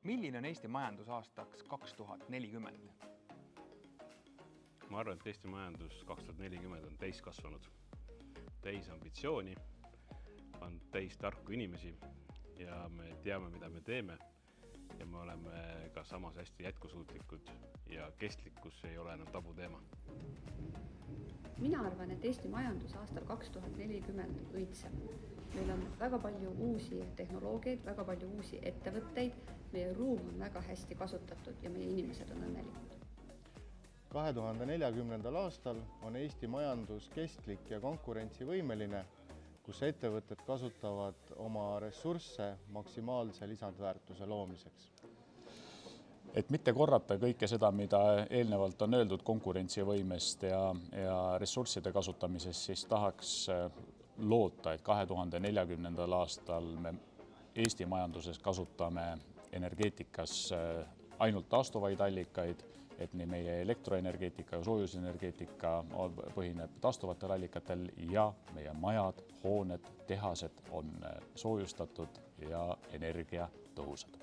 Milline on Eesti majandus aastaks 2040? Ma arvan, et Eesti majandus 2040 on täiskasvanud. Täis ambitsiooni, on täis tarku inimesi ja me teame, mida me teeme. Ja me oleme ka samas hästi jätkusuutlikud ja kestlikkus ei ole enam tabuteema. Mina arvan, et Eesti majandus aastal 2040 õitseb. Meil on väga palju uusi tehnoloogiaid, väga palju uusi ettevõtteid, meie ruum on väga hästi kasutatud ja meie inimesed on õnnelikud. 2040. aastal on Eesti majandus kestlik ja konkurentsivõimeline, kus ettevõtted kasutavad oma ressursse maksimaalse lisandväärtuse loomiseks. Et mitte korrata kõike seda, mida eelnevalt on öeldud konkurentsivõimest ja ressursside kasutamisest, siis tahaks loota, et 2040. aastal me Eesti majanduses kasutame energeetikas ainult taastuvaid allikaid, et nii meie elektroenergeetika ja soojusenergeetika põhineb taastuvatel allikatel ja meie majad, hooned, tehased on soojustatud ja energiatõhusad.